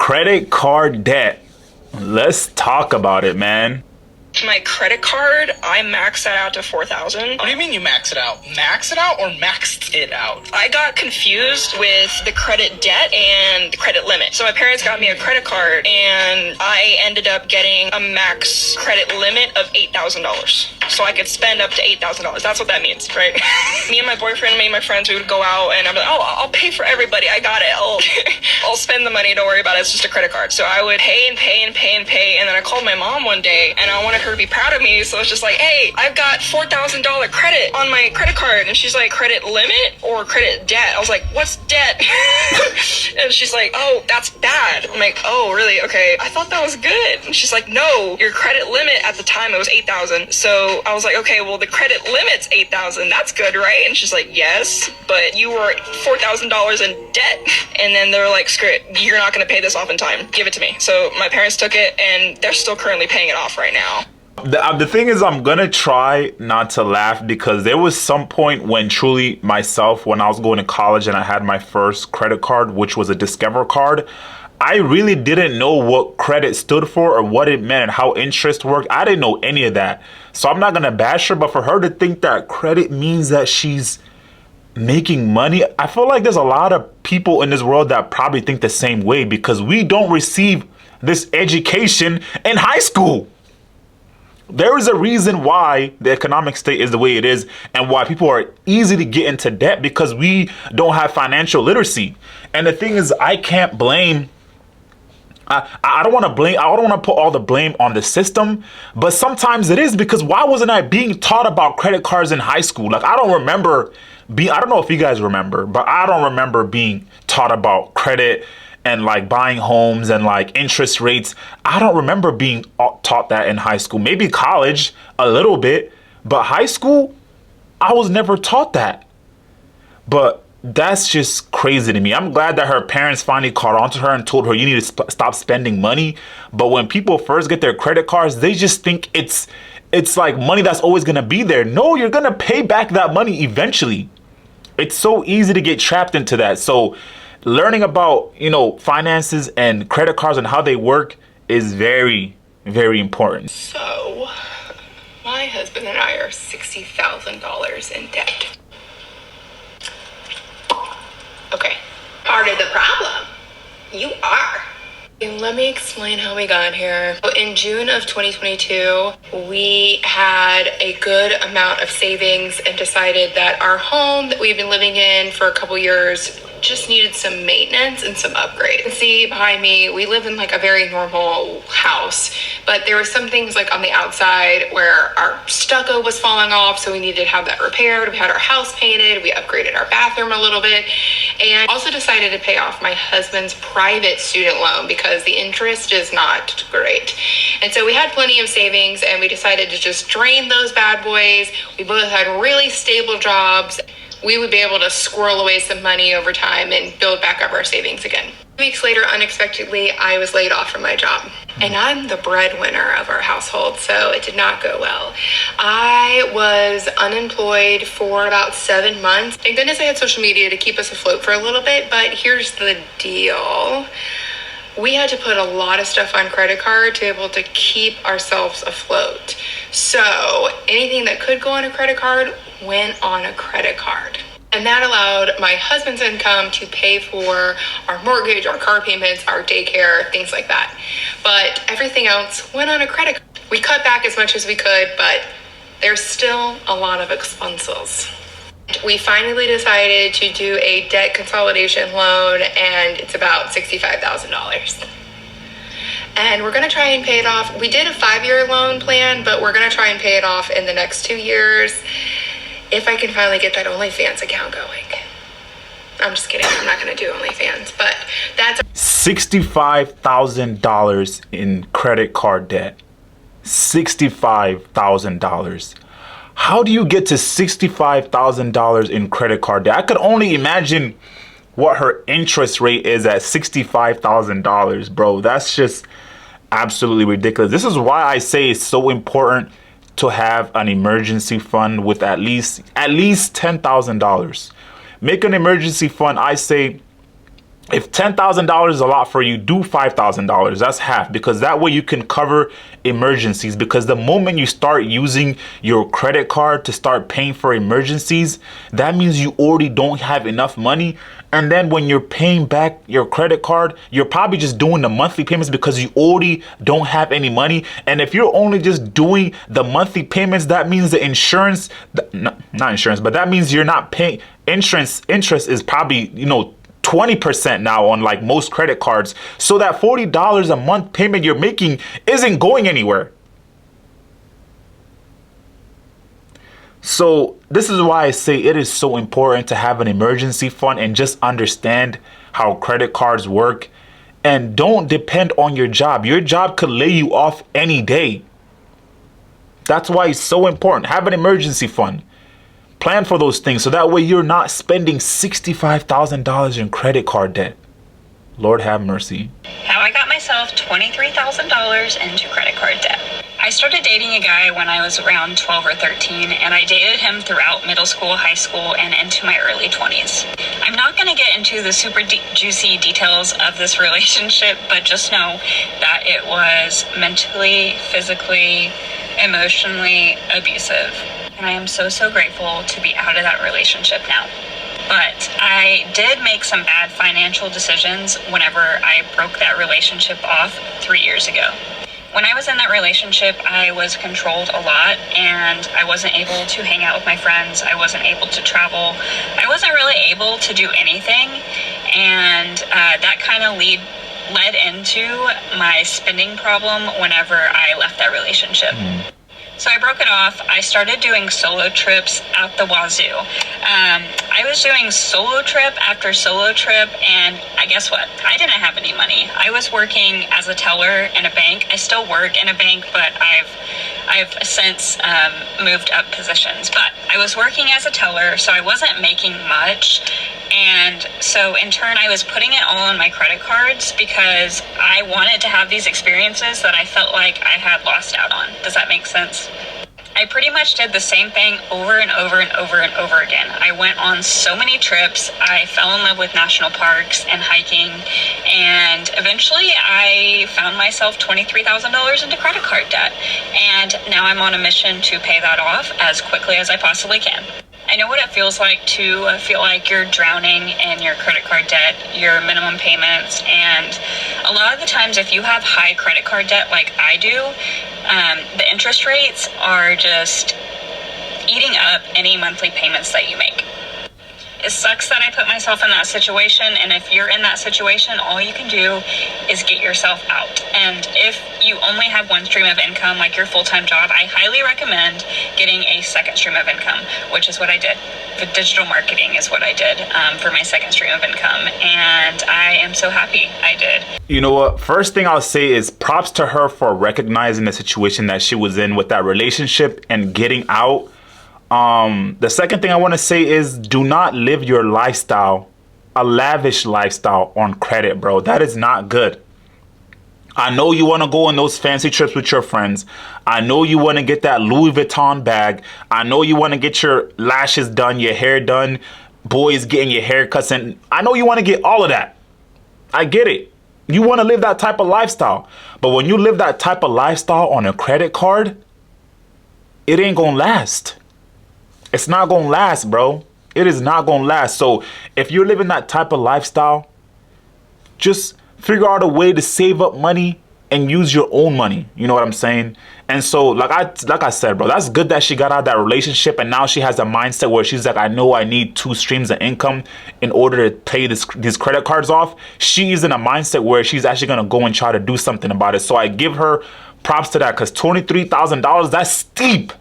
Credit card debt. Let's talk about it, man. My credit card, I maxed that out to $4,000. What do you mean you max it out? Max it out or maxed it out? I got confused with the credit debt and the credit limit. So my parents got me a credit card and I ended up getting a max credit limit of $8,000. So I could spend up to $8,000. That's what that means, right? Me and my boyfriend, me and my friends, we would go out and I'm like, oh, I'll pay for everybody. I got it. I'll spend the money. Don't worry about it. It's just a credit card. So I would pay and pay and pay and pay. And then I called my mom one day and I wanted her to be proud of me, so it's just like, hey, I've got $4,000 credit on my credit card, and she's like, credit limit or credit debt? I was like, what's debt? And she's like, oh, that's bad. I'm like, oh, really? Okay, I thought that was good. And she's like, no, your credit limit at the time it was $8,000. So I was like, okay, well the credit limit's $8,000. That's good, right? And she's like, yes, but you were $4,000 in debt. And then they're like, screw it, you're not gonna pay this off in time. Give it to me. So my parents took it, and they're still currently paying it off right now. The thing is, I'm gonna try not to laugh because there was some point when truly myself, when I was going to college and I had my first credit card, which was a Discover card, I really didn't know what credit stood for or what it meant and how interest worked. I didn't know any of that. So I'm not gonna bash her, but for her to think that credit means that she's making money, I feel like there's a lot of people in this world that probably think the same way because we don't receive this education in high school. There is a reason why the economic state is the way it is and why people are easy to get into debt because we don't have financial literacy. And the thing is, I can't blame, I don't want to put all the blame on the system, but sometimes it is because why wasn't I being taught about credit cards in high school? Like, I don't know if you guys remember, but I don't remember being taught about credit and like buying homes and like interest rates. I don't remember being taught that in high school. Maybe college a little bit, but high school, I was never taught that. But that's just crazy to me. I'm glad that her parents finally caught on to her and told her you need to stop spending money. But when people first get their credit cards, they just think it's like money that's always gonna be there. No, you're gonna pay back that money eventually. It's so easy to get trapped into that. So learning about, finances and credit cards and how they work is very, very important. So, my husband and I are $60,000 in debt. Okay. Part of the problem. You are. And let me explain how we got here. In June of 2022, we had a good amount of savings and decided that our home that we've been living in for a couple years just needed some maintenance and some upgrades. You can see behind me, we live in like a very normal house, but there were some things like on the outside where our stucco was falling off, so we needed to have that repaired. We had our house painted, we upgraded our bathroom a little bit, and also decided to pay off my husband's private student loan because the interest is not great. And so we had plenty of savings and we decided to just drain those bad boys. We both had really stable jobs. We would be able to squirrel away some money over time and build back up our savings again. 2 weeks later, unexpectedly, I was laid off from my job. And I'm the breadwinner of our household, so it did not go well. I was unemployed for about 7 months. Thank goodness I had social media to keep us afloat for a little bit, but here's the deal. We had to put a lot of stuff on credit card to be able to keep ourselves afloat. So anything that could go on a credit card went on a credit card. And that allowed my husband's income to pay for our mortgage, our car payments, our daycare, things like that. But everything else went on a credit card. We cut back as much as we could, but there's still a lot of expenses. We finally decided to do a debt consolidation loan, and it's about $65,000. And we're going to try and pay it off. We did a 5-year loan plan, but we're going to try and pay it off in the next 2 years if I can finally get that OnlyFans account going. I'm just kidding. I'm not going to do OnlyFans, but that's $65,000 in credit card debt. $65,000. How do you get to $65,000 in credit card debt? I could only imagine what her interest rate is at $65,000, bro. That's just absolutely ridiculous. This is why I say it's so important to have an emergency fund with at least $10,000. Make an emergency fund, I say, If $10,000 is a lot for you, do $5,000. That's half, because that way you can cover emergencies. Because the moment you start using your credit card to start paying for emergencies, that means you already don't have enough money. And then when you're paying back your credit card, you're probably just doing the monthly payments because you already don't have any money. And if you're only just doing the monthly payments, that means the insurance, not insurance, but that means you're not paying insurance. Interest is probably, 20% now on like most credit cards. So that $40 a month payment you're making isn't going anywhere. So this is why I say it is so important to have an emergency fund and just understand how credit cards work. And don't depend on your job. Your job could lay you off any day. That's why it's so important. Have an emergency fund. Plan for those things so that way you're not spending $65,000 in credit card debt. Lord have mercy. How I got myself $23,000 into credit card debt. I started dating a guy when I was around 12 or 13, and I dated him throughout middle school, high school, and into my early 20s. I'm not going to get into the super juicy details of this relationship, but just know that it was mentally, physically, emotionally abusive. And I am so, so grateful to be out of that relationship now. But I did make some bad financial decisions whenever I broke that relationship off 3 years ago. When I was in that relationship, I was controlled a lot, and I wasn't able to hang out with my friends. I wasn't able to travel. I wasn't really able to do anything, and that kind of led into my spending problem whenever I left that relationship. So I broke it off. I started doing solo trips out the wazoo. I was doing solo trip after solo trip, and I guess what? I didn't have any money. I was working as a teller in a bank. I still work in a bank, but I've since moved up positions. But I was working as a teller, so I wasn't making much. And so in turn, I was putting it all on my credit cards because I wanted to have these experiences that I felt like I had lost out on. Does that make sense? I pretty much did the same thing over and over and over and over again. I went on so many trips. I fell in love with national parks and hiking. And eventually I found myself $23,000 into credit card debt. And now I'm on a mission to pay that off as quickly as I possibly can. I know what it feels like to feel like you're drowning in your credit card debt, your minimum payments, and a lot of the times if you have high credit card debt like I do, the interest rates are just eating up any monthly payments that you make. It sucks that I put myself in that situation, and if you're in that situation, all you can do is get yourself out. And if you only have one stream of income, like your full-time job, I highly recommend getting a second stream of income, which is what I did. The digital marketing is what I did for my second stream of income, and I am so happy I did. You know what? First thing I'll say is props to her for recognizing the situation that she was in with that relationship and getting out. The second thing I want to say is do not live your lifestyle, a lavish lifestyle, on credit, bro. That is not good. I know you want to go on those fancy trips with your friends. I know you want to get that Louis Vuitton bag. I know you want to get your lashes done, your hair done, boys getting your haircuts, and I know you want to get all of that. I get it. You want to live that type of lifestyle. But when you live that type of lifestyle on a credit card, it ain't gonna last. It's not gonna last, bro. It is not gonna last. So if you're living that type of lifestyle, just figure out a way to save up money and use your own money. You know what I'm saying? And so like I said, bro, that's good that she got out of that relationship, and now she has a mindset where she's like, I know I need 2 streams of income in order to pay these credit cards off. She's in a mindset where she's actually gonna go and try to do something about it. So I give her props to that, because $23,000, that's steep,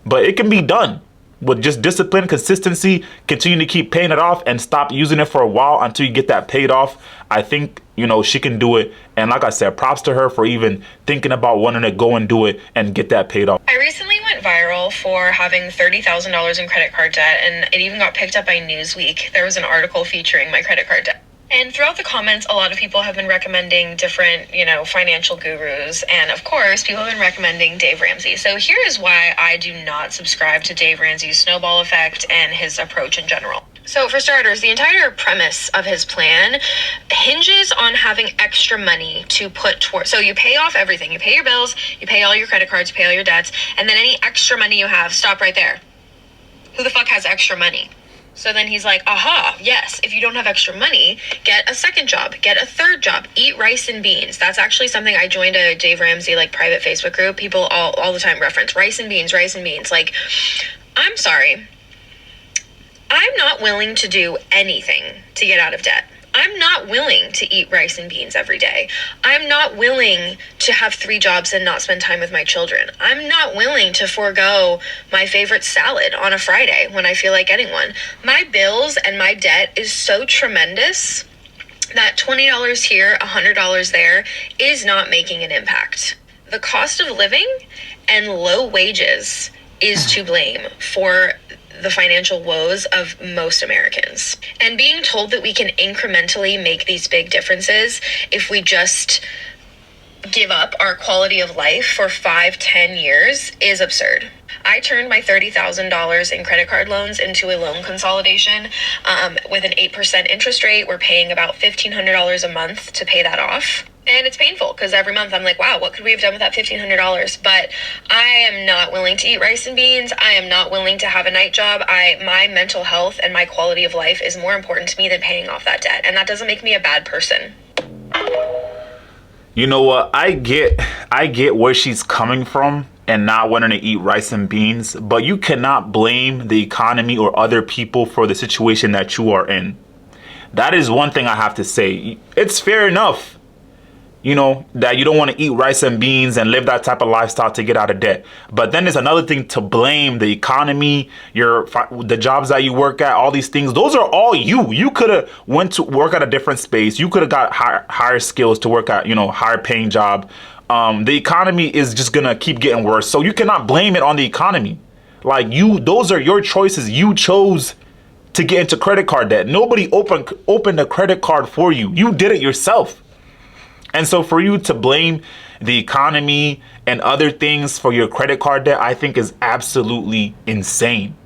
but it can be done. With just discipline, consistency, continue to keep paying it off and stop using it for a while until you get that paid off. I think, she can do it. And like I said, props to her for even thinking about wanting to go and do it and get that paid off. I recently went viral for having $30,000 in credit card debt, and it even got picked up by Newsweek. There was an article featuring my credit card debt. And throughout the comments, a lot of people have been recommending different, financial gurus. And of course, people have been recommending Dave Ramsey. So here is why I do not subscribe to Dave Ramsey's snowball effect and his approach in general. So for starters, the entire premise of his plan hinges on having extra money to put towards. So you pay off everything. You pay your bills, you pay all your credit cards, you pay all your debts, and then any extra money you have, stop right there. Who the fuck has extra money? So then he's like, aha, yes, if you don't have extra money, get a second job, get a third job, eat rice and beans. That's actually something I joined a Dave Ramsey like private Facebook group. People all the time reference rice and beans, rice and beans. Like, I'm sorry. I'm not willing to do anything to get out of debt. I'm not willing to eat rice and beans every day. I'm not willing to have 3 jobs and not spend time with my children. I'm not willing to forego my favorite salad on a Friday when I feel like getting one. My bills and my debt is so tremendous that $20 here, $100 there is not making an impact. The cost of living and low wages is to blame for the financial woes of most Americans. And being told that we can incrementally make these big differences if we just give up our quality of life for 5-10 years is absurd. I turned my $30,000 in credit card loans into a loan consolidation with an 8% interest rate. We're paying about $1,500 a month to pay that off. And it's painful because every month I'm like, wow, what could we have done with that $1,500? But I am not willing to eat rice and beans. I am not willing to have a night job. My mental health and my quality of life is more important to me than paying off that debt. And that doesn't make me a bad person. You know what? I get where she's coming from and not wanting to eat rice and beans, but you cannot blame the economy or other people for the situation that you are in. That is one thing I have to say. It's fair enough, you know, that you don't want to eat rice and beans and live that type of lifestyle to get out of debt. But then there's another thing to blame the economy, the jobs that you work at, all these things. Those are all you. You could have went to work at a different space. You could have got higher skills to work at, you know, higher paying job. The economy is just going to keep getting worse. So you cannot blame it on the economy. Like those are your choices. You chose to get into credit card debt. Nobody opened a credit card for you. You did it yourself. And so for you to blame the economy and other things for your credit card debt, I think is absolutely insane.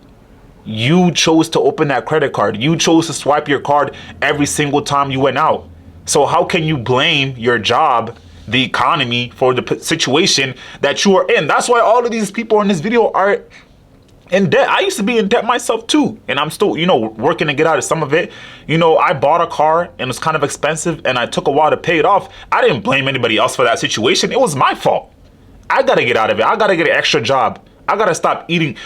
You chose to open that credit card. You chose to swipe your card every single time you went out. So how can you blame your job, the economy, for the situation that you are in? That's why all of these people in this video are in debt. I used to be in debt myself too, and I'm still, you know, working to get out of some of it. You know, I bought a car and it was kind of expensive and I took a while to pay it off. I didn't blame anybody else for that situation. It was my fault. I gotta get out of it. I gotta get an extra job. I gotta stop eating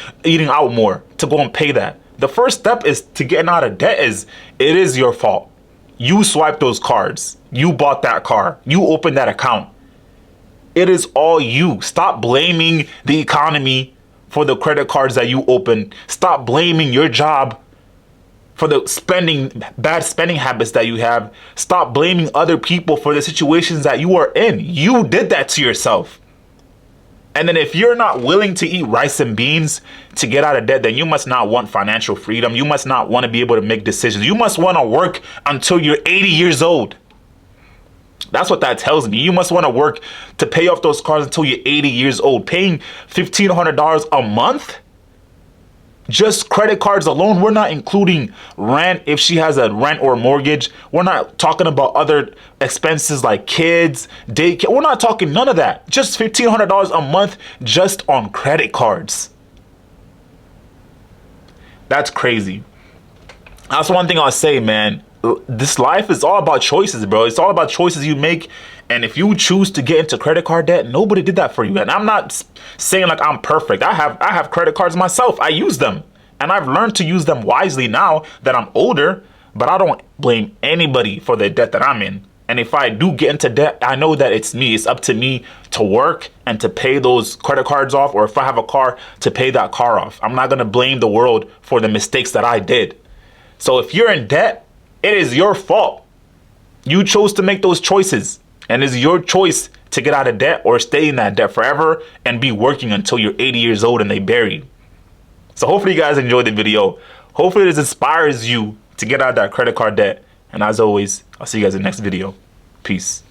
out more to go and pay that. The first step is to getting out of debt. It is your fault. You swiped those cards. You bought that car. You opened that account. It is all you. Stop blaming the economy for the credit cards that you open. Stop blaming your job for the bad spending habits that you have. Stop blaming other people for the situations that you are in. You did that to yourself. And then if you're not willing to eat rice and beans to get out of debt, then you must not want financial freedom. You must not want to be able to make decisions. You must want to work until you're 80 years old. That's what that tells me. You must want to work to pay off those cars until you're 80 years old. Paying $1,500 a month? Just credit cards alone. We're not including rent if she has a rent or mortgage. We're not talking about other expenses like kids, daycare. We're not talking none of that. Just $1,500 a month just on credit cards. That's crazy. That's one thing I'll say, man. This life is all about choices, bro. It's all about choices you make. And if you choose to get into credit card debt, nobody did that for you. And I'm not saying like I'm perfect. I have credit cards myself. I use them. And I've learned to use them wisely now that I'm older. But I don't blame anybody for the debt that I'm in. And if I do get into debt, I know that it's me. It's up to me to work and to pay those credit cards off. Or if I have a car, to pay that car off. I'm not going to blame the world for the mistakes that I did. So if you're in debt, it is your fault. You chose to make those choices. And it's your choice to get out of debt or stay in that debt forever and be working until you're 80 years old and they bury you. So hopefully you guys enjoyed the video. Hopefully this inspires you to get out of that credit card debt. And as always, I'll see you guys in the next video. Peace.